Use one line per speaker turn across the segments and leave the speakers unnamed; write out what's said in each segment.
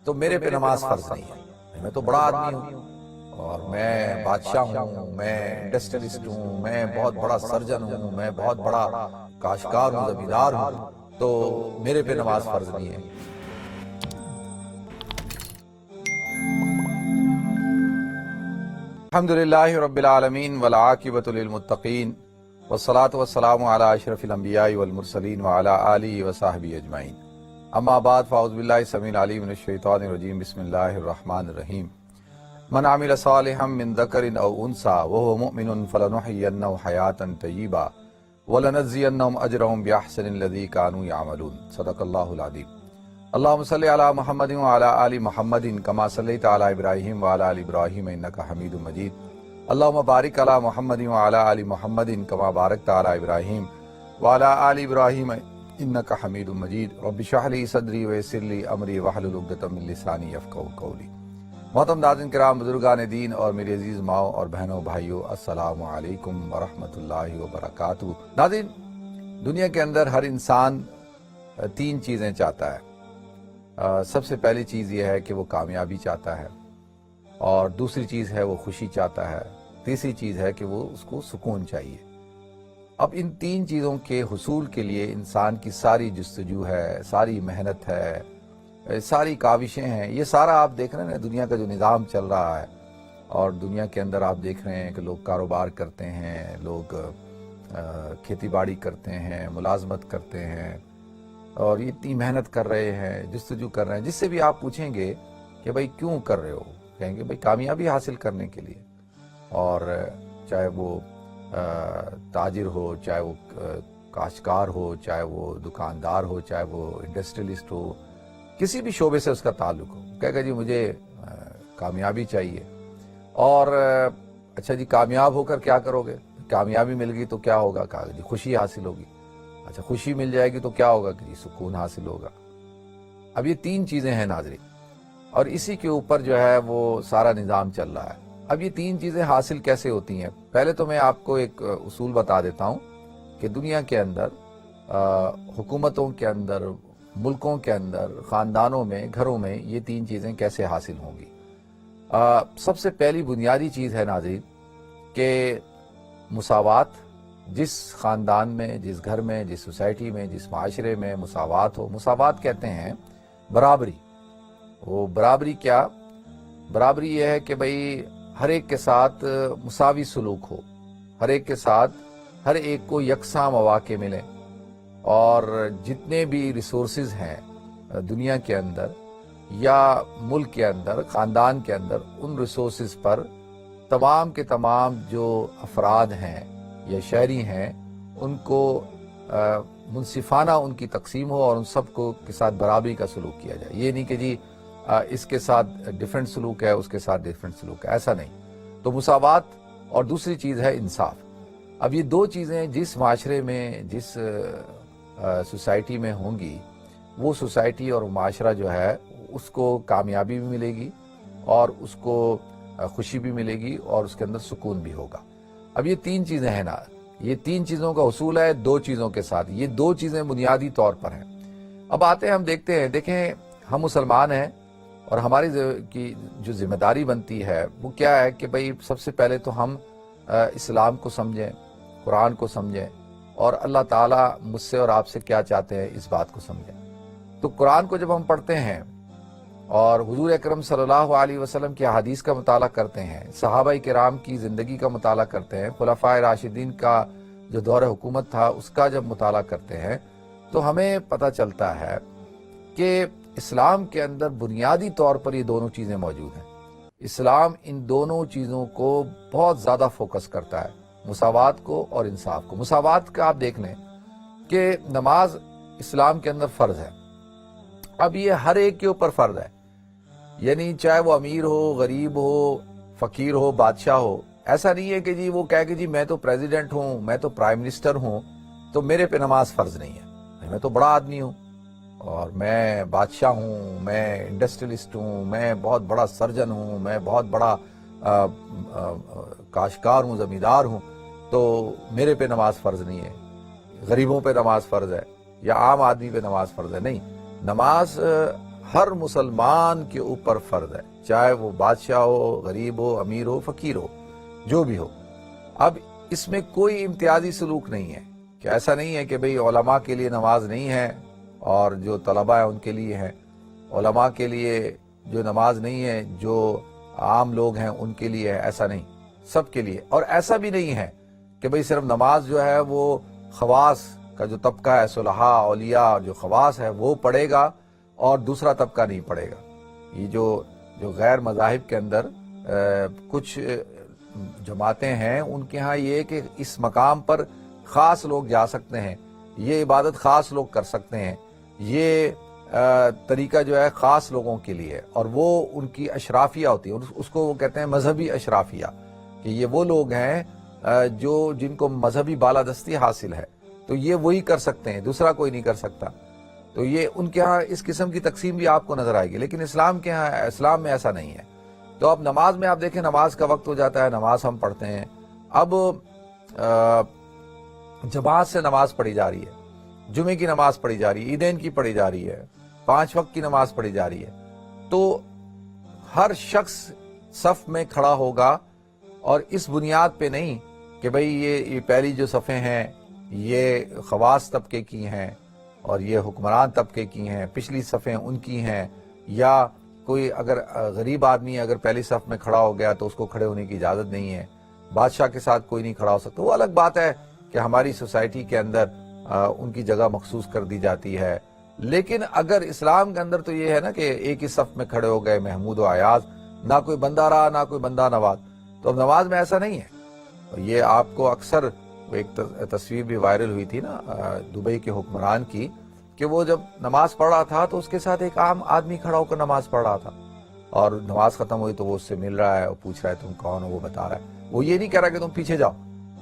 تو میرے پہ نماز فرض نہیں ہے۔ میں تو بڑا آدمی ہوں اور میں بادشاہ ہوں، میں انڈسٹریلسٹ ہوں، میں بہت بڑا سرجن ہوں، میں بہت بڑا کاشتکار ہوں، زمیندار ہوں، تو میرے پہ نماز فرض نہیں ہے۔ الحمدللہ رب العالمین والعاقبۃ للمتقین والصلاة والسلام علی اشرف الانبیاء والمرسلین وعلی آلہ وصحبہ اجمعین، اما بعد فاعوذ باللہ السمیع العلیم من الشیطان الرجیم، بسم اللہ الرحمن الرحیم۔ من عمل صالحا من ذکر او انثی وهو مؤمن فلنحیینہ حیاۃ طیبہ ولنجزینہم اجرہم باحسن الذی کانوا یعملون، صدق اللہ العظیم۔ اللہم صلی علی محمد وعلی آل محمد کما صلیت علی ابراہیم وعلی آل ابراہیم انک حمید مجید۔ اللہم بارک علی محمد وعلی آل محمد کما بارکت علی ابراہیم وعلی آل ابراہیم انک حمید مجید۔ رب اشرح لی صدری ویسر لی امری واحلل عقدۃ من لسانی یفقہوا قولی۔ محترم ناظرین کرام، بزرگان دین اور میری عزیز ماؤں اور بہنوں بھائیوں، السلام علیکم ورحمۃ اللہ وبرکاتہ۔ ناظرین، دنیا کے اندر ہر انسان تین چیزیں چاہتا ہے۔ سب سے پہلی چیز یہ ہے کہ وہ کامیابی چاہتا ہے، اور دوسری چیز ہے وہ خوشی چاہتا ہے، تیسری چیز ہے کہ وہ اس کو سکون چاہیے۔ اب ان تین چیزوں کے حصول کے لیے انسان کی ساری جستجو ہے، ساری محنت ہے، ساری کاوشیں ہیں۔ یہ سارا آپ دیکھ رہے ہیں دنیا کا جو نظام چل رہا ہے، اور دنیا کے اندر آپ دیکھ رہے ہیں کہ لوگ کاروبار کرتے ہیں، لوگ کھیتی باڑی کرتے ہیں، ملازمت کرتے ہیں، اور یہ اتنی محنت کر رہے ہیں، جستجو کر رہے ہیں۔ جس سے بھی آپ پوچھیں گے کہ بھائی کیوں کر رہے ہو، کہیں گے بھائی کامیابی حاصل کرنے کے لیے۔ اور چاہے وہ تاجر ہو، چاہے وہ کاشتکار ہو، چاہے وہ دکاندار ہو، چاہے وہ انڈسٹریلسٹ ہو، کسی بھی شعبے سے اس کا تعلق ہو، کہے گا جی مجھے کامیابی چاہیے۔ اور اچھا جی کامیاب ہو کر کیا کرو گے؟ کامیابی مل گئی تو کیا ہوگا؟ کہا جی خوشی حاصل ہوگی۔ اچھا خوشی مل جائے گی تو کیا ہوگا؟ کہ جی سکون حاصل ہوگا۔ اب یہ تین چیزیں ہیں ناظرین، اور اسی کے اوپر جو ہے وہ سارا نظام چل رہا ہے۔ اب یہ تین چیزیں حاصل کیسے ہوتی ہیں؟ پہلے تو میں آپ کو ایک اصول بتا دیتا ہوں کہ دنیا کے اندر حکومتوں کے اندر، ملکوں کے اندر، خاندانوں میں، گھروں میں یہ تین چیزیں کیسے حاصل ہوں گی۔ سب سے پہلی بنیادی چیز ہے ناظرین کہ مساوات۔ جس خاندان میں، جس گھر میں، جس سوسائٹی میں، جس معاشرے میں مساوات ہو، مساوات کہتے ہیں برابری۔ وہ برابری کیا؟ برابری یہ ہے کہ بھئی ہر ایک کے ساتھ مساوی سلوک ہو، ہر ایک کے ساتھ ہر ایک کو یکساں مواقع ملیں، اور جتنے بھی ریسورسز ہیں دنیا کے اندر یا ملک کے اندر، خاندان کے اندر، ان ریسورسز پر تمام کے تمام جو افراد ہیں یا شہری ہیں ان کو منصفانہ ان کی تقسیم ہو، اور ان سب کو کے ساتھ برابری کا سلوک کیا جائے۔ یہ نہیں کہ جی اس کے ساتھ ڈیفرنٹ سلوک ہے، اس کے ساتھ ڈیفرنٹ سلوک ہے، ایسا نہیں۔ تو مساوات، اور دوسری چیز ہے انصاف۔ اب یہ دو چیزیں جس معاشرے میں، جس سوسائٹی میں ہوں گی، وہ سوسائٹی اور معاشرہ جو ہے اس کو کامیابی بھی ملے گی، اور اس کو خوشی بھی ملے گی، اور اس کے اندر سکون بھی ہوگا۔ اب یہ تین چیزیں ہیں نا، یہ تین چیزوں کا حصول ہے دو چیزوں کے ساتھ۔ یہ دو چیزیں بنیادی طور پر ہیں۔ اب آتے ہیں، ہم دیکھتے ہیں، دیکھیں ہم مسلمان ہیں، اور ہماری کی جو ذمہ داری بنتی ہے وہ کیا ہے کہ بھئی سب سے پہلے تو ہم اسلام کو سمجھیں، قرآن کو سمجھیں، اور اللہ تعالیٰ مجھ سے اور آپ سے کیا چاہتے ہیں اس بات کو سمجھیں۔ تو قرآن کو جب ہم پڑھتے ہیں اور حضور اکرم صلی اللہ علیہ وسلم کی احادیث کا مطالعہ کرتے ہیں، صحابہ کرام کی زندگی کا مطالعہ کرتے ہیں، خلفائے راشدین کا جو دور حکومت تھا اس کا جب مطالعہ کرتے ہیں، تو ہمیں پتہ چلتا ہے کہ اسلام کے اندر بنیادی طور پر یہ دونوں چیزیں موجود ہیں۔ اسلام ان دونوں چیزوں کو بہت زیادہ فوکس کرتا ہے، مساوات کو اور انصاف کو۔ مساوات کا آپ دیکھ لیں کہ نماز اسلام کے اندر فرض ہے۔ اب یہ ہر ایک کے اوپر فرض ہے، یعنی چاہے وہ امیر ہو، غریب ہو، فقیر ہو، بادشاہ ہو۔ ایسا نہیں ہے کہ جی وہ کہے کہ جی میں تو پریزیڈنٹ ہوں، میں تو پرائم منسٹر ہوں، تو میرے پہ نماز فرض نہیں ہے، میں تو بڑا آدمی ہوں، اور میں بادشاہ ہوں، میں انڈسٹریلسٹ ہوں، میں بہت بڑا سرجن ہوں، میں بہت بڑا کاشتکار ہوں، زمیندار ہوں، تو میرے پہ نماز فرض نہیں ہے، غریبوں پہ نماز فرض ہے، یا عام آدمی پہ نماز فرض ہے۔ نہیں، نماز ہر مسلمان کے اوپر فرض ہے، چاہے وہ بادشاہ ہو، غریب ہو، امیر ہو، فقیر ہو، جو بھی ہو۔ اب اس میں کوئی امتیازی سلوک نہیں ہے، کہ ایسا نہیں ہے کہ بھئی علماء کے لیے نماز نہیں ہے اور جو طلباء ہیں ان کے لیے ہے، علماء کے لیے جو نماز نہیں ہے جو عام لوگ ہیں ان کے لیے ہے، ایسا نہیں، سب کے لیے۔ اور ایسا بھی نہیں ہے کہ بھئی صرف نماز جو ہے وہ خواص کا جو طبقہ ہے، صلحاء، اولیاء، جو خواص ہے وہ پڑھے گا اور دوسرا طبقہ نہیں پڑھے گا۔ یہ جو غیر مذاہب کے اندر کچھ جماعتیں ہیں، ان کے ہاں یہ کہ اس مقام پر خاص لوگ جا سکتے ہیں، یہ عبادت خاص لوگ کر سکتے ہیں، یہ طریقہ جو ہے خاص لوگوں کے لیے، اور وہ ان کی اشرافیہ ہوتی ہے، اس کو وہ کہتے ہیں مذہبی اشرافیہ، کہ یہ وہ لوگ ہیں جن کو مذہبی بالادستی حاصل ہے، تو یہ وہی کر سکتے ہیں، دوسرا کوئی نہیں کر سکتا۔ تو یہ ان کے ہاں اس قسم کی تقسیم بھی آپ کو نظر آئے گی، لیکن اسلام کے ہاں، اسلام میں ایسا نہیں ہے۔ تو اب نماز میں آپ دیکھیں، نماز کا وقت ہو جاتا ہے، نماز ہم پڑھتے ہیں، اب جماعت سے نماز پڑھی جا رہی ہے، جمعے کی نماز پڑھی جا رہی ہے، عیدین کی پڑھی جا رہی ہے، 5 وقت کی نماز پڑھی جا رہی ہے، تو ہر شخص صف میں کھڑا ہوگا، اور اس بنیاد پہ نہیں کہ بھئی یہ پہلی جو صفیں ہیں یہ خواص طبقے کی ہیں اور یہ حکمران طبقے کی ہیں، پچھلی صفیں ان کی ہیں، یا کوئی اگر غریب آدمی اگر پہلی صف میں کھڑا ہو گیا تو اس کو کھڑے ہونے کی اجازت نہیں ہے، بادشاہ کے ساتھ کوئی نہیں کھڑا ہو سکتا۔ وہ الگ بات ہے کہ ہماری سوسائٹی کے اندر ان کی جگہ مخصوص کر دی جاتی ہے، لیکن اگر اسلام کے اندر تو یہ ہے نا کہ ایک ہی صف میں کھڑے ہو گئے محمود و ایاز، نہ کوئی بندہ رہا نہ کوئی بندہ نواز۔ تو اب نماز میں ایسا نہیں ہے۔ یہ آپ کو اکثر ایک تصویر بھی وائرل ہوئی تھی نا دبئی کے حکمران کی، کہ وہ جب نماز پڑھ رہا تھا تو اس کے ساتھ ایک عام آدمی کھڑا ہو کر نماز پڑھ رہا تھا، اور نماز ختم ہوئی تو وہ اس سے مل رہا ہے اور پوچھ رہا ہے تم کون ہو، وہ بتا رہا ہے، وہ یہ نہیں کہہ رہا کہ تم پیچھے جاؤ،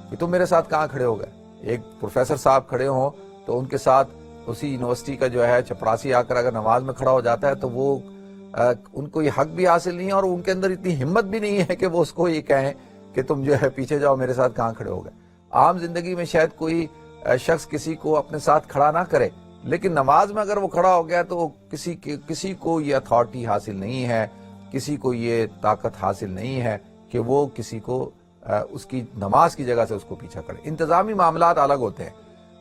کہ تم میرے ساتھ کہاں کھڑے ہو گئے۔ ایک پروفیسر صاحب کھڑے ہوں تو ان کے ساتھ اسی یونیورسٹی کا جو ہے چپراسی آ کر اگر نماز میں کھڑا ہو جاتا ہے تو وہ ان کو یہ حق بھی حاصل نہیں ہے، اور ان کے اندر اتنی ہمت بھی نہیں ہے کہ وہ اس کو یہ کہیں کہ تم جو ہے پیچھے جاؤ، میرے ساتھ کہاں کھڑے ہو گئے۔ عام زندگی میں شاید کوئی شخص کسی کو اپنے ساتھ کھڑا نہ کرے، لیکن نماز میں اگر وہ کھڑا ہو گیا تو کسی کو یہ اتھارٹی حاصل نہیں ہے، کسی کو یہ طاقت حاصل نہیں ہے کہ وہ کسی کو اس کی نماز کی جگہ سے اس کو پیچھا کرے۔ انتظامی معاملات الگ ہوتے ہیں،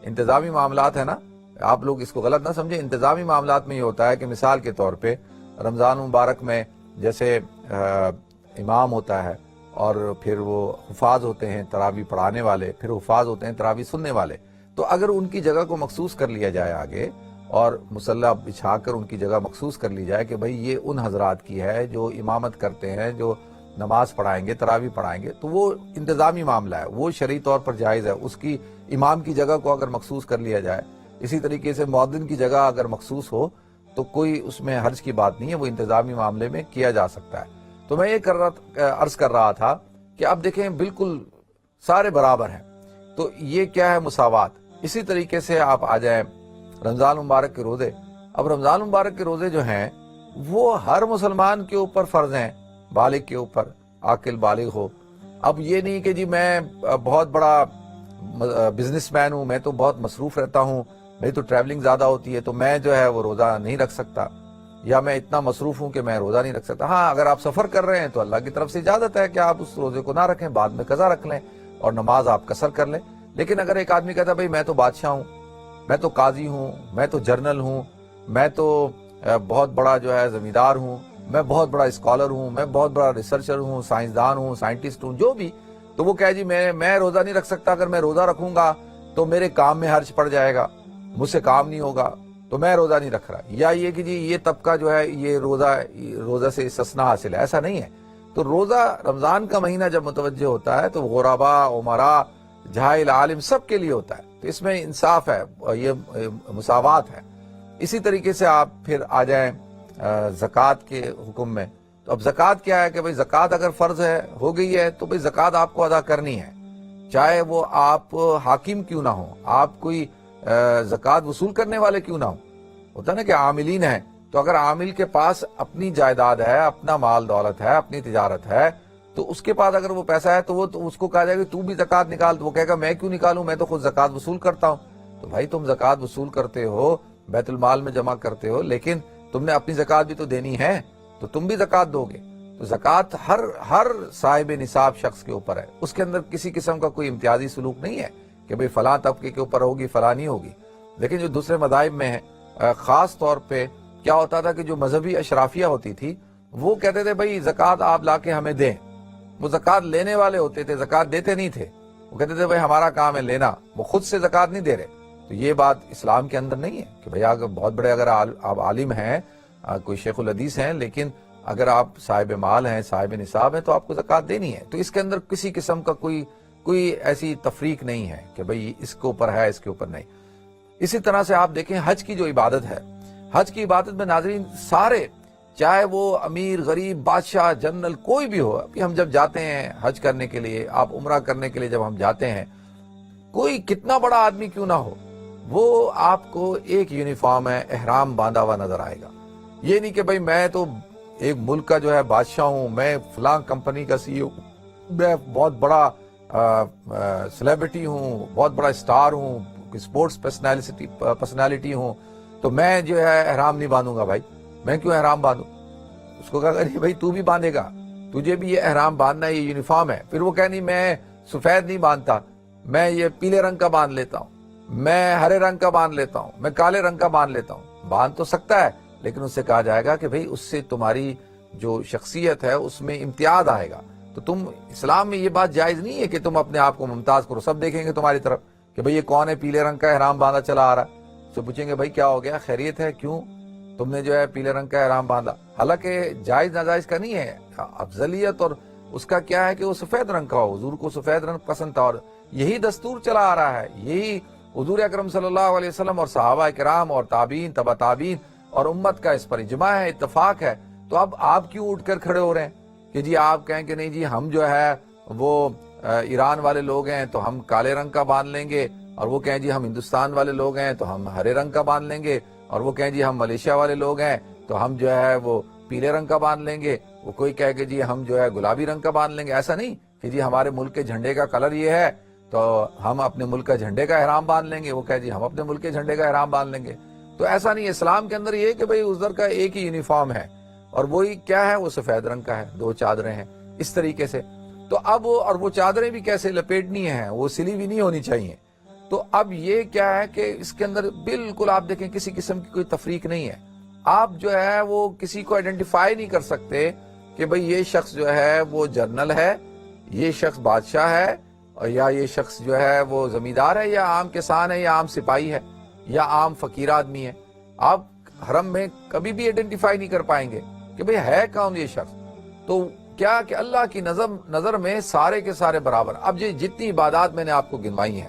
انتظامی معاملات ہے نا، آپ لوگ اس کو غلط نہ سمجھیں۔ انتظامی معاملات میں یہ ہوتا ہے کہ مثال کے طور پہ رمضان مبارک میں جیسے امام ہوتا ہے، اور پھر وہ حفاظ ہوتے ہیں تراویح پڑھانے والے، پھر حفاظ ہوتے ہیں تراویح سننے والے، تو اگر ان کی جگہ کو مخصوص کر لیا جائے آگے، اور مصلی بچھا کر ان کی جگہ مخصوص کر لی جائے کہ بھئی یہ ان حضرات کی ہے جو امامت کرتے ہیں، جو نماز پڑھائیں گے، تراویح پڑھائیں گے، تو وہ انتظامی معاملہ ہے، وہ شرعی طور پر جائز ہے، اس کی امام کی جگہ کو اگر مخصوص کر لیا جائے۔ اسی طریقے سے مؤذن کی جگہ اگر مخصوص ہو تو کوئی اس میں حرج کی بات نہیں ہے، وہ انتظامی معاملے میں کیا جا سکتا ہے۔ تو میں یہ عرض کر رہا تھا کہ اب دیکھیں بالکل سارے برابر ہیں، تو یہ کیا ہے؟ مساوات۔ اسی طریقے سے آپ آ جائیں رمضان مبارک کے روزے۔ اب رمضان مبارک کے روزے جو ہیں وہ ہر مسلمان کے اوپر فرض ہیں، بالغ کے اوپر، عاقل بالغ ہو۔ اب یہ نہیں کہ جی میں بہت بڑا بزنس مین ہوں، میں تو بہت مصروف رہتا ہوں، میری تو ٹریولنگ زیادہ ہوتی ہے تو میں جو ہے وہ روزہ نہیں رکھ سکتا، یا میں اتنا مصروف ہوں کہ میں روزہ نہیں رکھ سکتا۔ ہاں، اگر آپ سفر کر رہے ہیں تو اللہ کی طرف سے اجازت ہے کہ آپ اس روزے کو نہ رکھیں، بعد میں قضا رکھ لیں اور نماز آپ قصر کر لیں۔ لیکن اگر ایک آدمی کہتا ہے بھئی میں تو بادشاہ ہوں، میں تو قاضی ہوں، میں تو جرنل ہوں، میں تو بہت بڑا جو ہے زمیندار ہوں، میں بہت بڑا اسکالر ہوں، میں بہت بڑا ریسرچر ہوں، سائنسدان ہوں، سائنٹسٹ ہوں، جو بھی، تو وہ کہے جی میں روزہ نہیں رکھ سکتا، اگر میں روزہ رکھوں گا تو میرے کام میں حرج پڑ جائے گا، مجھ سے کام نہیں ہوگا، تو میں روزہ نہیں رکھ رہا۔ یا یہ کہ جی یہ طبقہ جو ہے یہ روزہ سے استثناء حاصل ہے، ایسا نہیں ہے۔ تو روزہ رمضان کا مہینہ جب متوجہ ہوتا ہے تو غرباء، امراء، جاہل، عالم سب کے لیے ہوتا ہے، تو اس میں انصاف ہے، یہ مساوات ہے۔ اسی طریقے سے آپ پھر آ جائیں زکوٰۃ کے حکم میں۔ تو اب زکوٰۃ کیا ہے کہ بھئی زکوٰۃ اگر فرض ہے، ہو گئی ہے، تو بھئی زکوٰۃ آپ کو ادا کرنی ہے، چاہے وہ آپ حاکم کیوں نہ ہوں، آپ کوئی زکوٰۃ وصول کرنے والے کیوں نہ ہوں۔ ہوتا ہے نا کہ عاملین ہیں، تو اگر عامل کے پاس اپنی جائیداد ہے، اپنا مال دولت ہے، اپنی تجارت ہے، تو اس کے پاس اگر وہ پیسہ ہے تو اس کو کہا جائے گا تو بھی زکوٰۃ نکال، تو وہ کہے گا میں کیوں نکالوں، میں تو خود زکوٰۃ وصول کرتا ہوں۔ تو بھائی تم زکوٰۃ وصول کرتے ہو، بیت المال میں جمع کرتے ہو، لیکن تم نے اپنی زکوٰۃ بھی تو دینی ہے، تو تم بھی زکوٰۃ دو گے۔ تو زکوٰۃ ہر صاحب نصاب شخص کے اوپر ہے، اس کے اندر کسی قسم کا کوئی امتیازی سلوک نہیں ہے کہ بھئی فلاں طبقے کے اوپر ہوگی فلاں نہیں ہوگی۔ لیکن جو دوسرے مذاہب میں ہے، خاص طور پہ کیا ہوتا تھا کہ جو مذہبی اشرافیہ ہوتی تھی وہ کہتے تھے بھئی زکوٰۃ آپ لا کے ہمیں دیں۔ وہ زکوٰۃ لینے والے ہوتے تھے، زکوٰۃ دیتے نہیں تھے، وہ کہتے تھے بھئی ہمارا کام ہے لینا، وہ خود سے زکوٰۃ نہیں دے رہے۔ تو یہ بات اسلام کے اندر نہیں ہے کہ بھئی اگر بہت بڑے اگر آپ عالم ہیں، کوئی شیخ الحدیث ہیں، لیکن اگر آپ صاحب مال ہیں، صاحب نصاب ہیں، تو آپ کو زکوٰۃ دینی ہے۔ تو اس کے اندر کسی قسم کا کوئی ایسی تفریق نہیں ہے کہ بھئی اس کے اوپر ہے اس کے اوپر نہیں۔ اسی طرح سے آپ دیکھیں حج کی جو عبادت ہے، حج کی عبادت میں ناظرین سارے، چاہے وہ امیر غریب بادشاہ جنرل کوئی بھی ہو، ابھی ہم جب جاتے ہیں حج کرنے کے لیے، آپ عمرہ کرنے کے لیے جب ہم جاتے ہیں، کوئی کتنا بڑا آدمی کیوں نہ ہو، وہ آپ کو ایک یونیفارم ہے احرام باندھا ہوا نظر آئے گا۔ یہ نہیں کہ بھئی میں تو ایک ملک کا جو ہے بادشاہ ہوں، میں فلاں کمپنی کا سی ای او، میں بہت بڑا سیلیبریٹی ہوں، بہت بڑا اسٹار ہوں، اسپورٹس پرسنالٹی ہوں، تو میں جو ہے احرام نہیں باندھوں گا۔ بھائی میں کیوں احرام باندھوں؟ اس کو کہا نہیں بھائی تو بھی باندھے گا، تجھے بھی یہ احرام باندھنا ہے، یہ یونیفارم ہے۔ پھر وہ کہہ نہیں میں سفید نہیں باندھتا، میں یہ پیلے رنگ کا باندھ لیتا ہوں، میں ہرے رنگ کا باندھ لیتا ہوں، میں کالے رنگ کا باندھ لیتا ہوں۔ باندھ تو سکتا ہے، لیکن اس سے کہا جائے گا کہ بھئی اس سے تمہاری جو شخصیت ہے اس میں امتیاز آئے گا۔ تو تم اسلام میں یہ بات جائز نہیں ہے کہ تم اپنے آپ کو ممتاز کرو، سب دیکھیں گے تمہاری طرف کہ بھئی یہ کون ہے پیلے رنگ کا احرام باندھا چلا آ رہا ہے۔ تو پوچھیں گے بھئی کیا ہو گیا، خیریت ہے، کیوں تم نے جو ہے پیلے رنگ کا احرام باندھا؟ حالانکہ جائز ناجائز کا نہیں ہے، افضلیت اور اس کا کیا ہے کہ وہ سفید رنگ کا ہو، حضور کو سفید رنگ پسند تھا، اور یہی دستور چلا آ رہا ہے، یہی حضور اکرم صلی اللہ علیہ وسلم اور صحابہ کرام اور تابعین تبع تابعین اور امت کا اس پر اجماع ہے، اتفاق ہے۔ تو اب آپ کیوں اٹھ کر کھڑے ہو رہے ہیں کہ جی آپ کہیں کہ نہیں جی ہم جو ہے وہ ایران والے لوگ ہیں تو ہم کالے رنگ کا باندھ لیں گے، اور وہ کہیں جی ہم ہندوستان والے لوگ ہیں تو ہم ہرے رنگ کا باندھ لیں گے، اور وہ کہیں جی ہم ملیشیا والے لوگ ہیں تو ہم جو ہے وہ پیلے رنگ کا باندھ لیں گے، وہ کوئی کہے کہ جی ہم جو ہے گلابی رنگ کا باندھ لیں گے۔ ایسا نہیں کہ جی ہمارے ملک کے جھنڈے کا کلر یہ ہے تو ہم اپنے ملک کا جھنڈے کا احرام باندھ لیں گے، وہ کہے جی ہم اپنے ملک کے جھنڈے کا احرام باندھ لیں گے۔ تو ایسا نہیں، اسلام کے اندر یہ ہے کہ بھئی ادھر کا ایک ہی یونیفارم ہے، اور وہی کیا ہے، وہ سفید رنگ کا ہے، دو چادریں ہیں اس طریقے سے۔ تو اب اور وہ چادریں بھی کیسے لپیٹنی ہیں، وہ سلی بھی نہیں ہونی چاہیے۔ تو اب یہ کیا ہے کہ اس کے اندر بالکل آپ دیکھیں کسی قسم کی کوئی تفریق نہیں ہے، آپ جو ہے وہ کسی کو آئیڈینٹیفائی نہیں کر سکتے کہ بھئی یہ شخص جو ہے وہ جنرل ہے، یہ شخص بادشاہ ہے، یا یہ شخص جو ہے وہ زمیندار ہے، یا عام کسان ہے، یا عام سپاہی ہے، یا عام فقیر آدمی ہے۔ آپ حرم میں کبھی بھی آئیڈینٹیفائی نہیں کر پائیں گے کہ بھئی ہے کون یہ شخص۔ تو کیا کہ اللہ کی نظر میں سارے کے سارے برابر۔ اب یہ جتنی عبادات میں نے آپ کو گنوائی ہیں،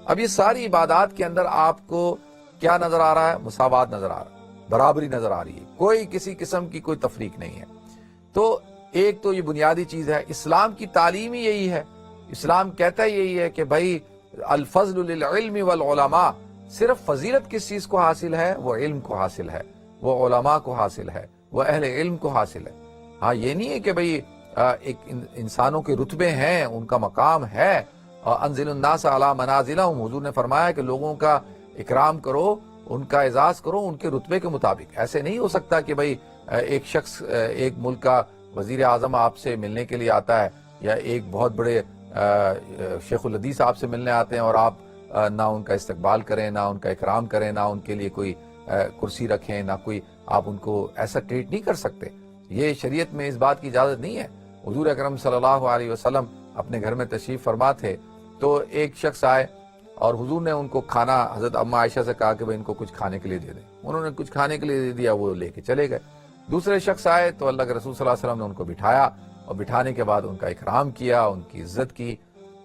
اب یہ ساری عبادات کے اندر آپ کو کیا نظر آ رہا ہے؟ مساوات نظر آ رہا ہے، برابری نظر آ رہی ہے، کوئی کسی قسم کی کوئی تفریق نہیں ہے۔ تو ایک تو یہ بنیادی چیز ہے، اسلام کی تعلیم ہی یہی ہے، اسلام کہتا یہی ہے کہ بھائی الفضل للعلم والعلماء، صرف فضیلت کس چیز کو حاصل ہے؟ وہ علم کو حاصل ہے، وہ علماء کو حاصل ہے، وہ اہل علم کو حاصل ہے۔ ہاں یہ نہیں ہے کہ بھئی ایک انسانوں کے رتبے ہیں، ان کا مقام ہے، انزل الناس علی منازلہم، حضور نے فرمایا کہ لوگوں کا اکرام کرو، ان کا اعزاز کرو ان کے رتبے کے مطابق۔ ایسے نہیں ہو سکتا کہ بھئی ایک شخص ایک ملک کا وزیر اعظم آپ سے ملنے کے لیے آتا ہے، یا ایک بہت بڑے شیخ الحدیث آپ سے ملنے آتے ہیں، اور آپ نہ ان کا استقبال کریں، نہ ان کا اکرام کریں، نہ ان کے لیے کوئی کرسی رکھیں، نہ کوئی آپ ان کو ایسا ٹریٹ نہیں کر سکتے۔ یہ شریعت میں اس بات کی اجازت نہیں ہے۔ حضور اکرم صلی اللہ علیہ وسلم اپنے گھر میں تشریف فرما تھے، تو ایک شخص آئے اور حضور نے ان کو کھانا، حضرت اما عائشہ سے کہا کہ بھئی ان کو کچھ کھانے کے لیے دے دیں۔ انہوں نے کچھ کھانے کے لیے دے دیا، وہ لے کے چلے گئے۔ دوسرے شخص آئے تو اللہ کے رسول صلی اللہ علیہ وسلم نے ان کو بٹھایا، اور بٹھانے کے بعد ان کا اکرام کیا، ان کی عزت کی۔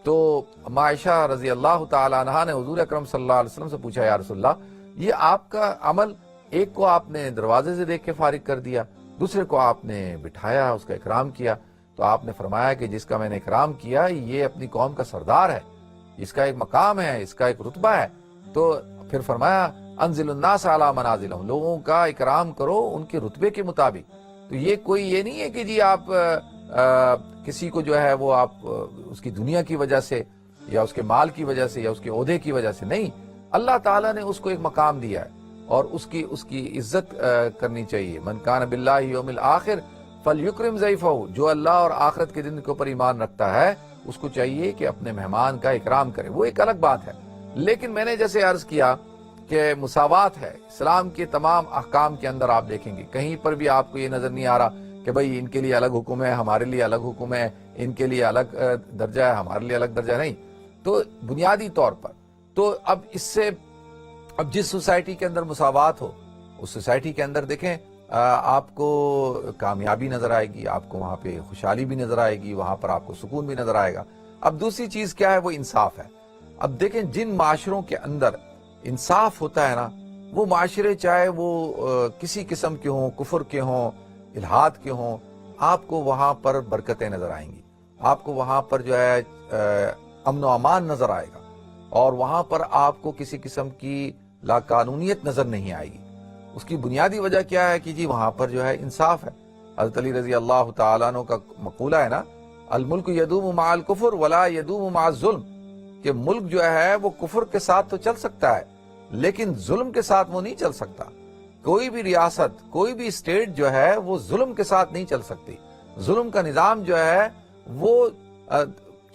تو اما عائشہ رضی اللہ تعالی عنہا نے حضور اکرم صلی اللہ علیہ وسلم سے پوچھا، یا رسول اللہ یہ آپ کا عمل، ایک کو آپ نے دروازے سے دیکھ کے فارغ کر دیا، دوسرے کو آپ نے بٹھایا، اس کا اکرام کیا۔ تو آپ نے فرمایا کہ جس کا میں نے اکرام کیا یہ اپنی قوم کا سردار ہے، اس کا ایک مقام ہے، اس کا ایک رتبہ ہے۔ تو پھر فرمایا انزل الناس علی منازلہم، لوگوں کا اکرام کرو ان کے رتبے کے مطابق۔ تو یہ کوئی یہ نہیں ہے کہ جی آپ کسی کو جو ہے وہ آپ اس کی دنیا کی وجہ سے، یا اس کے مال کی وجہ سے، یا اس کے عہدے کی وجہ سے، نہیں، اللہ تعالیٰ نے اس کو ایک مقام دیا ہے، اور اس کی عزت کرنی چاہیے. من کان باللہ یوم الآخر فلیکرم ضیفہ، جو اللہ اور آخرت کے دن کے اوپر ایمان رکھتا ہے اس کو چاہیے کہ اپنے مہمان کا اکرام کرے. وہ ایک الگ بات ہے. لیکن میں نے جیسے عرض کیا کہ مساوات ہے اسلام کے تمام احکام کے اندر. آپ دیکھیں گے کہیں پر بھی آپ کو یہ نظر نہیں آ رہا کہ بھئی ان کے لیے الگ حکم ہے، ہمارے لیے الگ حکم ہے، ان کے لیے الگ درجہ ہے، ہمارے لیے الگ درجہ نہیں. تو بنیادی طور پر تو اب اس سے اب جس سوسائٹی کے اندر مساوات ہو اس سوسائٹی کے اندر دیکھیں آپ کو کامیابی نظر آئے گی، آپ کو وہاں پہ خوشحالی بھی نظر آئے گی، وہاں پر آپ کو سکون بھی نظر آئے گا. اب دوسری چیز کیا ہے؟ وہ انصاف ہے. اب دیکھیں جن معاشروں کے اندر انصاف ہوتا ہے نا، وہ معاشرے چاہے وہ کسی قسم کے ہوں، کفر کے ہوں، الحاد کے ہوں، آپ کو وہاں پر برکتیں نظر آئیں گی. آپ کو وہاں پر جو ہے امن و امان نظر آئے گا، اور وہاں پر آپ کو کسی قسم کی لاقانونیت نظر نہیں آئے گی. اس کی بنیادی وجہ کیا ہے کہ جی وہاں پر جو ہے انصاف ہے. حضرت علی رضی اللہ تعالیٰ عنہ کا مقولہ ہے نا، الملک یدوم مع الکفر ولا یدوم مع الظلم، کہ ملک جو ہے وہ کفر کے ساتھ تو چل سکتا ہے لیکن ظلم کے ساتھ وہ نہیں چل سکتا. کوئی بھی ریاست، کوئی بھی اسٹیٹ جو ہے وہ ظلم کے ساتھ نہیں چل سکتی. ظلم کا نظام جو ہے وہ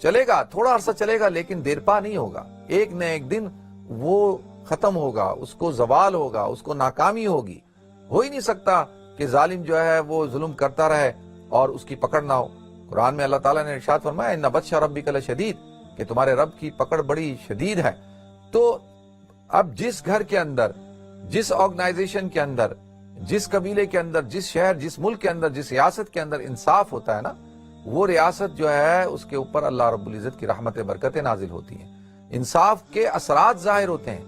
چلے گا، تھوڑا عرصہ چلے گا لیکن دیر پا نہیں ہوگا. ایک نہ ایک دن وہ ختم ہوگا، اس کو زوال ہوگا، اس کو ناکامی ہوگی. ہو ہی نہیں سکتا کہ ظالم جو ہے وہ ظلم کرتا رہے اور اس کی پکڑ نہ ہو. قرآن میں اللہ تعالیٰ نے ارشاد فرمایا ان بطش ربک لشدید، کہ تمہارے رب کی پکڑ بڑی شدید ہے. تو اب جس گھر کے اندر، جس آرگنائزیشن کے اندر، جس قبیلے کے اندر، جس شہر، جس ملک کے اندر، جس ریاست کے اندر انصاف ہوتا ہے نا، وہ ریاست جو ہے اس کے اوپر اللہ رب العزت کی رحمت برکتیں نازل ہوتی ہیں. انصاف کے اثرات ظاہر ہوتے ہیں.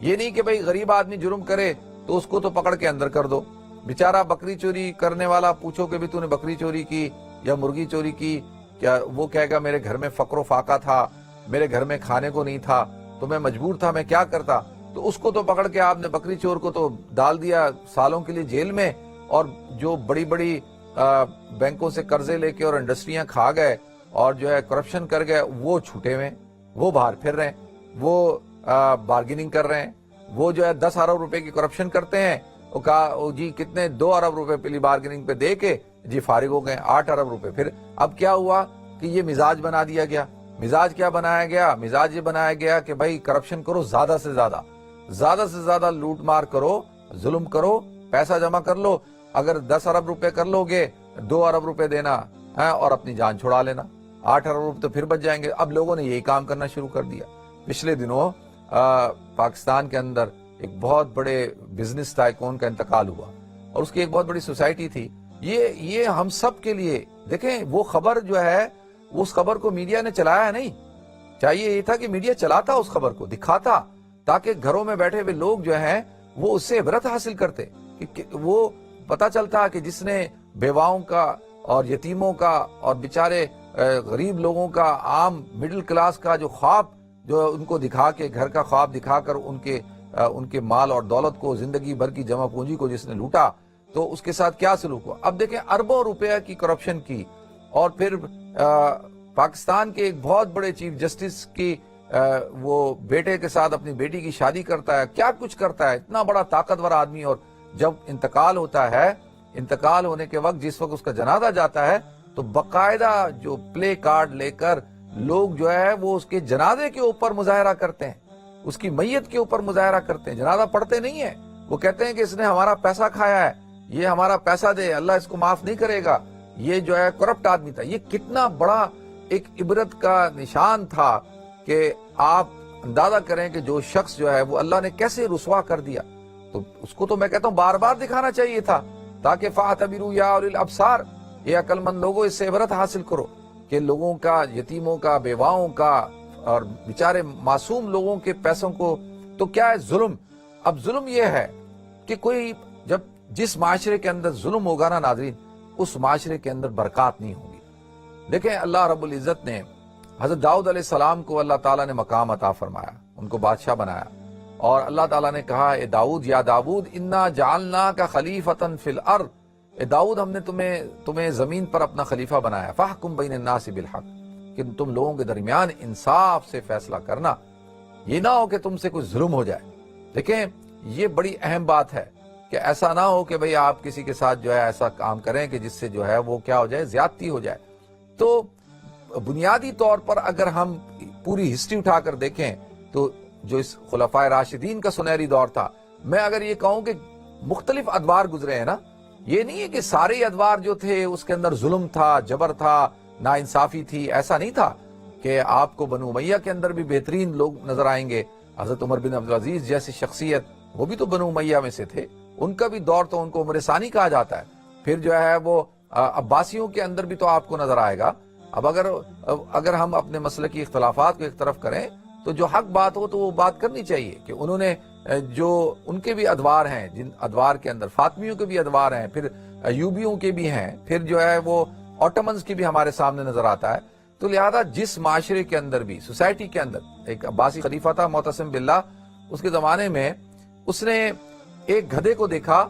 یہ نہیں کہ بھئی غریب آدمی جرم کرے تو اس کو تو پکڑ کے اندر کر دو. بیچارہ بکری چوری کرنے والا پوچھو کہ بھی تو نے بکری چوری کی یا مرغی چوری کی، کیا وہ کہے گا میرے گھر میں فقر و فاقہ تھا، میرے گھر میں کھانے کو نہیں تھا تو میں مجبور تھا، میں کیا کرتا. تو اس کو تو پکڑ کے آپ نے بکری چور کو تو ڈال دیا سالوں کے لیے جیل میں، اور جو بڑی بڑی بینکوں سے قرضے لے کے اور انڈسٹریاں کھا گئے اور جو ہے کرپشن کر گئے، وہ چھوٹے ہوئے، وہ باہر پھر رہے ہیں، وہ بارگیننگ کر رہے ہیں. وہ جو ہے 10 ارب روپے کی کرپشن کرتے ہیں، وہ کہا جی کتنے 2 ارب روپے پہلی بارگیننگ پہ دے کے جی فارغ ہو گئے 8 ارب روپے. پھر اب کیا ہوا کہ یہ مزاج بنا دیا گیا. مزاج کیا بنایا گیا؟ مزاج یہ بنایا گیا کہ بھائی کرپشن کرو، زیادہ سے زیادہ لوٹ مار کرو، ظلم کرو، پیسہ جمع کر لو. اگر 10 ارب روپے کر لو گے 2 ارب روپے دینا ہے اور اپنی جان چھڑا لینا، 8 ارب روپے تو پھر بچ جائیں گے. اب لوگوں نے یہی کام کرنا شروع کر دیا. پچھلے دنوں پاکستان کے اندر ایک بہت بڑے بزنس ٹائکون کا انتقال ہوا اور اس کی ایک بہت بڑی سوسائٹی تھی. یہ ہم سب کے لیے دیکھیں، وہ خبر جو ہے اس خبر کو میڈیا نے چلایا نہیں. چاہیے یہ تھا کہ میڈیا چلاتا اس خبر کو، دکھاتا، تاکہ گھروں میں بیٹھے ہوئے لوگ جو ہیں وہ اس سے عبرت حاصل کرتے. کہ وہ پتا چلتا کہ جس نے بیواؤں کا اور یتیموں کا اور بیچارے غریب لوگوں کا، عام مڈل کلاس کا جو خواب جو ان کو دکھا کے، گھر کا خواب دکھا کر ان کے مال اور دولت کو، زندگی بھر کی جمع پونجی کو جس نے لوٹا، تو اس کے ساتھ کیا سلوک ہوا. اب دیکھیں اربوں روپے کی کرپشن کی، اور پھر پاکستان کے ایک بہت بڑے چیف جسٹس کی وہ بیٹے کے ساتھ اپنی بیٹی کی شادی کرتا ہے، کیا کچھ کرتا ہے. اتنا بڑا طاقتور آدمی، اور جب انتقال ہوتا ہے، انتقال ہونے کے وقت جس وقت اس کا جنازہ جاتا ہے تو باقاعدہ جو پلے کارڈ لے کر لوگ جو ہے وہ اس کے جنازے کے اوپر مظاہرہ کرتے ہیں، اس کی میت کے اوپر مظاہرہ کرتے ہیں. جنازہ پڑھتے نہیں ہیں، وہ کہتے ہیں کہ اس نے ہمارا پیسہ کھایا ہے، یہ ہمارا پیسہ دے، اللہ اس کو معاف نہیں کرے گا، یہ جو ہے کرپٹ آدمی تھا. یہ کتنا بڑا ایک عبرت کا نشان تھا کہ آپ اندازہ کریں کہ جو شخص جو ہے وہ اللہ نے کیسے رسوا کر دیا. تو اس کو تو میں کہتا ہوں بار بار دکھانا چاہیے تھا، تاکہ فاعتبروا یا اولی الابصار، یہ عقل مند لوگوں اس سے عبرت حاصل کرو کہ لوگوں کا، یتیموں کا، بیواؤں کا اور بیچارے معصوم لوگوں کے پیسوں کو تو کیا ہے ظلم. اب ظلم یہ ہے کہ کوئی جس معاشرے کے اندر ظلم ہوگا نا ناظرین، اس معاشرے کے اندر برکات نہیں ہوگی. دیکھیں اللہ رب العزت نے حضرت داؤد علیہ السلام کو اللہ تعالیٰ نے مقام عطا فرمایا، ان کو بادشاہ بنایا، اور اللہ تعالیٰ نے کہا اے داؤد، یا داؤد انا جعلناک خلیفۃ فی الارض، اے داؤد ہم نے تمہیں زمین پر اپنا خلیفہ بنایا، فاحکم بین الناس بالحق، کہ تم لوگوں کے درمیان انصاف سے فیصلہ کرنا، یہ نہ ہو کہ تم سے کوئی ظلم ہو جائے. دیکھیں یہ بڑی اہم بات ہے کہ ایسا نہ ہو کہ بھئی آپ کسی کے ساتھ جو ہے ایسا کام کریں کہ جس سے جو ہے وہ کیا ہو جائے، زیادتی ہو جائے۔ تو بنیادی طور پر اگر ہم پوری ہسٹری اٹھا کر دیکھیں تو جو اس خلفائے راشدین کا سنہری دور تھا، میں اگر یہ کہوں کہ مختلف ادوار گزرے ہیں نا، یہ نہیں ہے کہ سارے ادوار جو تھے اس کے اندر ظلم تھا، جبر تھا، ناانصافی تھی، ایسا نہیں تھا کہ آپ کو بنو امیہ کے اندر بھی بہترین لوگ نظر آئیں گے۔ حضرت عمر بن عبدالعزیز جیسی شخصیت، وہ بھی تو بنو امیہ میں سے تھے، ان کا بھی دور تو ان کو عمر ثانی کہا جاتا ہے۔ پھر جو ہے وہ عباسیوں کے اندر بھی تو آپ کو نظر آئے گا۔ اب اگر ہم اپنے مسلکی اختلافات کو ایک طرف کریں تو جو حق بات ہو تو وہ بات کرنی چاہیے کہ انہوں نے جو ان کے بھی ادوار ہیں، جن ادوار کے اندر فاطمیوں کے بھی ادوار ہیں، پھر ایوبیوں کے بھی ہیں، پھر جو ہے وہ آٹمنز کی بھی ہمارے سامنے نظر آتا ہے۔ تو لہذا جس معاشرے کے اندر بھی، سوسائٹی کے اندر، ایک عباسی خلیفہ تھا معتصم باللہ، اس کے زمانے میں اس نے ایک گدھے کو دیکھا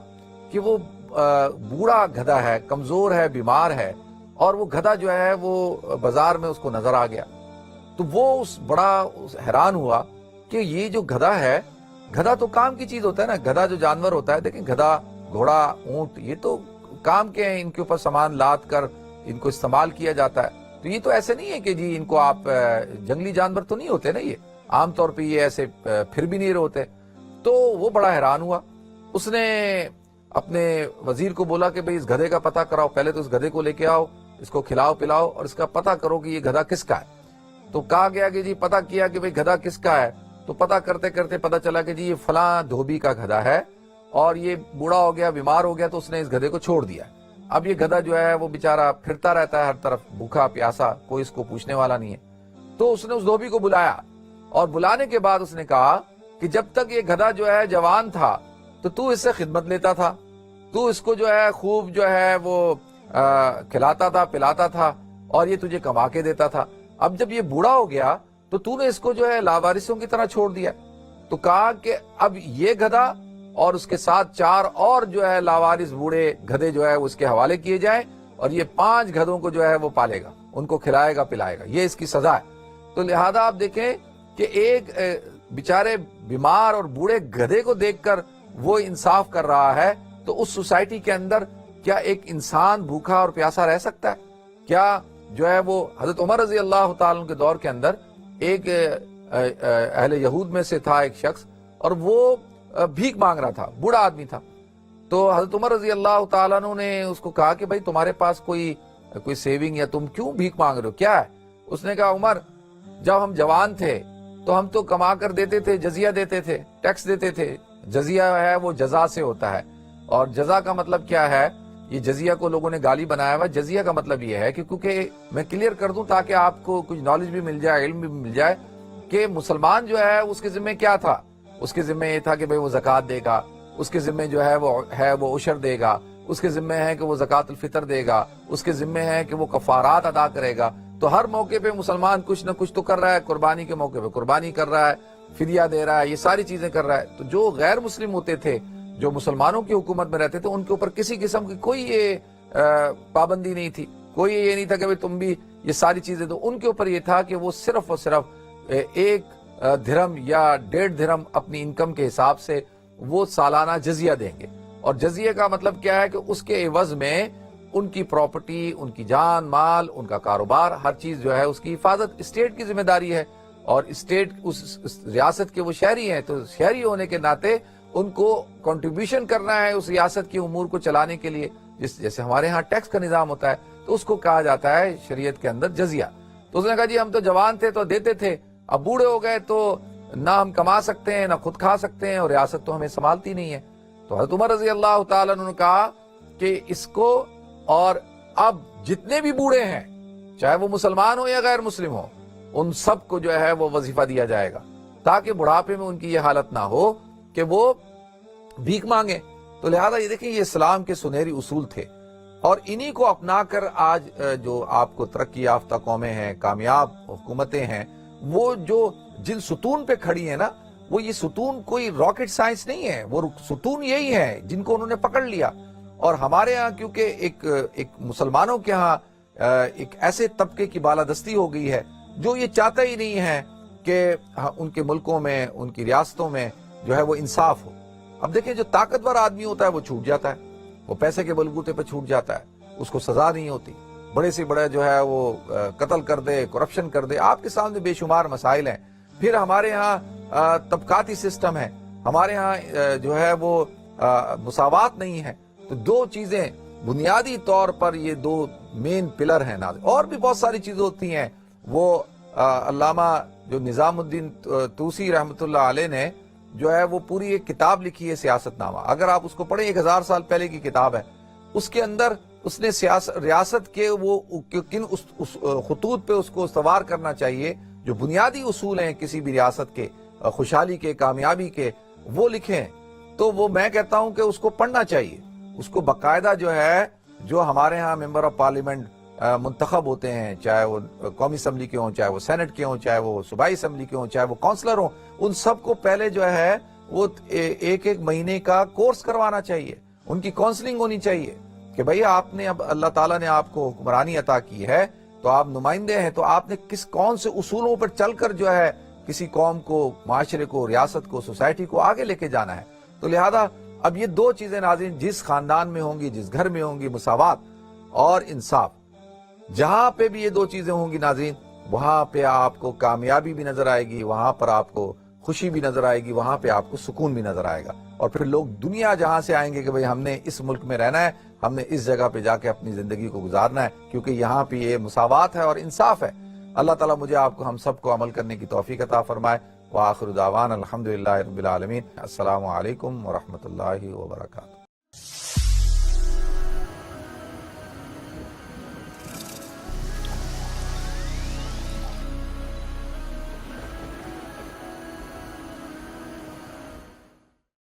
کہ وہ بوڑھا گدھا ہے، کمزور ہے، بیمار ہے، اور وہ گدھا جو ہے وہ بازار میں اس کو نظر آ گیا۔ تو وہ بڑا حیران ہوا کہ یہ جو گدھا ہے، گدھا تو کام کی چیز ہوتا ہے نا، گدھا جو جانور ہوتا ہے، دیکھیں گدھا، گھوڑا، اونٹ، یہ تو کام کے ہیں، ان کے اوپر سامان لاد کر ان کو استعمال کیا جاتا ہے۔ تو یہ تو ایسے نہیں ہے کہ جی ان کو آپ جنگلی جانور تو نہیں ہوتے نا، یہ عام طور پہ یہ ایسے پھر بھی نہیں ہوتے۔ تو وہ بڑا حیران ہوا، اس نے اپنے وزیر کو بولا کہ بھئی اس گدھے کا پتہ کراؤ، پہلے تو اس گدھے کو لے کے آؤ، اس کو کھلاؤ پلاؤ اور اس کا پتہ کرو کہ یہ گدھا کس کا ہے۔ تو کہا گیا کہ جی پتہ کیا کہ بھئی گدھا کس کا ہے، تو پتہ کرتے کرتے پتہ چلا کہ جی یہ فلاں دھوبی کا گدھا ہے، اور یہ بوڑھا ہو گیا، بیمار ہو گیا، تو اس نے اس گدھے کو چھوڑ دیا۔ اب یہ گدھا جو ہے وہ بیچارہ پھرتا رہتا ہے ہر طرف، بھوکا پیاسا، کوئی اس کو پوچھنے والا نہیں ہے۔ تو اس نے اس دھوبی کو بلایا، اور بلانے کے بعد اس نے کہا کہ جب تک یہ گدھا جو ہے جوان تھا تو اس سے خدمت لیتا تھا، تو اس کو جو ہے خوب جو ہے وہ کھلاتا تھا، پلاتا تھا، اور یہ تجھے کما کے دیتا تھا۔ اب جب یہ بوڑھا ہو گیا تو نے اس کو جو ہے لاوارثوں کی طرح چھوڑ دیا۔ تو کہا کہ اب یہ گدھا اور اس کے ساتھ 4 اور جو ہے لاوارث بوڑھے گدھے جو ہے اس کے حوالے کیے جائیں، اور یہ 5 گدھوں کو جو ہے وہ پالے گا، ان کو کھلائے گا پلائے گا، یہ اس کی سزا ہے۔ تو لہذا آپ دیکھیں کہ ایک بیچارے بیمار اور بوڑھے گدھے کو دیکھ کر وہ انصاف کر رہا ہے، تو اس سوسائٹی کے اندر کیا ایک انسان بھوکا اور پیاسا رہ سکتا ہے؟ کیا جو ہے وہ حضرت عمر رضی اللہ تعالیٰ عنہ کے دور کے اندر ایک اہل یہود میں سے تھا ایک شخص، اور وہ بھیک مانگ رہا تھا، بوڑھا آدمی تھا۔ تو حضرت عمر رضی اللہ تعالیٰ عنہ نے اس کو کہا کہ بھائی تمہارے پاس کوئی سیونگ، یا تم کیوں بھیک مانگ رہے ہو، کیا ہے؟ اس نے کہا عمر، جب ہم جوان تھے تو ہم تو کما کر دیتے تھے، جزیہ دیتے تھے، ٹیکس دیتے تھے۔ جزیہ ہے وہ جزا سے ہوتا ہے، اور جزا کا مطلب کیا ہے؟ یہ جزیہ کو لوگوں نے گالی بنایا ہوا۔ جزیہ کا مطلب یہ ہے کہ کیونکہ میں کلیئر کر دوں تاکہ آپ کو کچھ نالج بھی مل جائے، علم بھی مل جائے، کہ مسلمان جو ہے اس کے ذمہ کیا تھا؟ اس کے ذمہ یہ تھا کہ بھئی وہ زکوٰۃ دے گا، اس کے ذمہ جو ہے وہ عشر دے گا، اس کے ذمہ ہے کہ وہ زکوٰۃ الفطر دے گا، اس کے ذمہ ہے کہ وہ کفارات ادا کرے گا۔ تو ہر موقع پہ مسلمان کچھ نہ کچھ تو کر رہا ہے، قربانی کے موقع پہ قربانی کر رہا ہے، فدیہ دے رہا ہے، یہ ساری چیزیں کر رہا ہے۔ تو جو غیر مسلم ہوتے تھے، جو مسلمانوں کی حکومت میں رہتے تھے، ان کے اوپر کسی قسم کی کوئی یہ پابندی نہیں تھی، کوئی یہ نہیں تھا کہ تم بھی یہ ساری چیزیں دو۔ ان کے اوپر یہ تھا کہ وہ صرف اور صرف 1 درہم یا 1.5 درہم اپنی انکم کے حساب سے وہ سالانہ جزیہ دیں گے، اور جزیہ کا مطلب کیا ہے کہ اس کے عوض میں ان کی پراپرٹی، ان کی جان مال، ان کا کاروبار، ہر چیز جو ہے اس کی حفاظت اسٹیٹ کی ذمہ داری ہے، اور اسٹیٹ اس ریاست کے وہ شہری ہیں، تو شہری ہونے کے ناطے ان کو کنٹریبیوشن کرنا ہے اس ریاست کے امور کو چلانے کے لیے، جیسے ہمارے ہاں ٹیکس کا نظام ہوتا ہے، تو اس کو کہا جاتا ہے شریعت کے اندر جزیہ۔ تو اس نے کہا جی ہم تو جوان تھے تو دیتے تھے، اب بوڑھے ہو گئے تو نہ ہم کما سکتے ہیں، نہ خود کھا سکتے ہیں، اور ریاست تو ہمیں سنبھالتی نہیں ہے۔ تو حضرت عمر رضی اللہ تعالیٰ عنہ نے کہا کہ اس کو، اور اب جتنے بھی بوڑھے ہیں، چاہے وہ مسلمان ہو یا غیر مسلم ہو، ان سب کو جو ہے وہ وظیفہ دیا جائے گا، تاکہ بڑھاپے میں ان کی یہ حالت نہ ہو کہ وہ بھیک مانگیں۔ تو لہذا یہ دیکھیں، یہ اسلام کے سنہری اصول تھے، اور انہی کو اپنا کر آج جو آپ کو ترقی یافتہ قومیں ہیں، کامیاب حکومتیں ہیں، وہ جو جن ستون پہ کھڑی ہیں نا، وہ یہ ستون کوئی راکٹ سائنس نہیں ہے، وہ ستون یہی ہیں جن کو انہوں نے پکڑ لیا۔ اور ہمارے ہاں کیونکہ ایک مسلمانوں کے ہاں ایک ایسے طبقے کی بالادستی ہو گئی ہے جو یہ چاہتا ہی نہیں ہے کہ ان کے ملکوں میں، ان کی ریاستوں میں جو ہے وہ انصاف ہو۔ اب دیکھیں جو طاقتور آدمی ہوتا ہے وہ چھوٹ جاتا ہے، وہ پیسے کے بلبوتے پہ چھوٹ جاتا ہے، اس کو سزا نہیں ہوتی، بڑے سے بڑے جو ہے وہ قتل کر دے، کرپشن کر دے، آپ کے سامنے بے شمار مسائل ہیں۔ پھر ہمارے ہاں طبقاتی سسٹم ہے، ہمارے ہاں جو ہے وہ مساوات نہیں ہے۔ تو دو چیزیں بنیادی طور پر، یہ دو مین پلر ہیں۔ اور بھی بہت ساری چیزیں ہوتی ہیں، وہ علامہ جو نظام الدین طوسی رحمۃ اللہ علیہ نے جو ہے وہ پوری ایک کتاب لکھی ہے سیاست نامہ، اگر آپ اس کو پڑھیں 1000 سال پہلے کی کتاب ہے، اس کے اندر اس نے ریاست کے وہ کن خطوط پہ اس کو استوار کرنا چاہیے، جو بنیادی اصول ہیں کسی بھی ریاست کے، خوشحالی کے، کامیابی کے، وہ لکھے ہیں۔ تو وہ میں کہتا ہوں کہ اس کو پڑھنا چاہیے، اس کو باقاعدہ جو ہے، جو ہمارے ہاں ممبر آف پارلیمنٹ منتخب ہوتے ہیں، چاہے وہ قومی اسمبلی کے ہوں، چاہے وہ سینٹ کے ہوں، چاہے وہ صوبائی اسمبلی کے ہوں، چاہے وہ کونسلر ہوں، ان سب کو پہلے جو ہے وہ ایک مہینے کا کورس کروانا چاہیے، ان کی کاؤنسلنگ ہونی چاہیے کہ بھئی آپ نے، اب اللہ تعالیٰ نے آپ کو حکمرانی عطا کی ہے، تو آپ نمائندے ہیں، تو آپ نے کون سے اصولوں پر چل کر جو ہے کسی قوم کو، معاشرے کو، ریاست کو، سوسائٹی کو آگے لے کے جانا ہے۔ تو لہذا اب یہ دو چیزیں ناظرین جس خاندان میں ہوں گی، جس گھر میں ہوں گی، مساوات اور انصاف، جہاں پہ بھی یہ دو چیزیں ہوں گی ناظرین، وہاں پہ آپ کو کامیابی بھی نظر آئے گی، وہاں پر آپ کو خوشی بھی نظر آئے گی، وہاں پہ آپ کو سکون بھی نظر آئے گا، اور پھر لوگ دنیا جہاں سے آئیں گے کہ بھئی ہم نے اس ملک میں رہنا ہے، ہم نے اس جگہ پہ جا کے اپنی زندگی کو گزارنا ہے، کیونکہ یہاں پہ یہ مساوات ہے اور انصاف ہے۔ اللہ تعالیٰ مجھے آپ کو، ہم سب کو عمل کرنے کی توفیق عطا فرمائے۔ وآخر دعوانا الحمدللہ رب العالمین۔ السلام علیکم ورحمۃ اللہ وبرکاتہ۔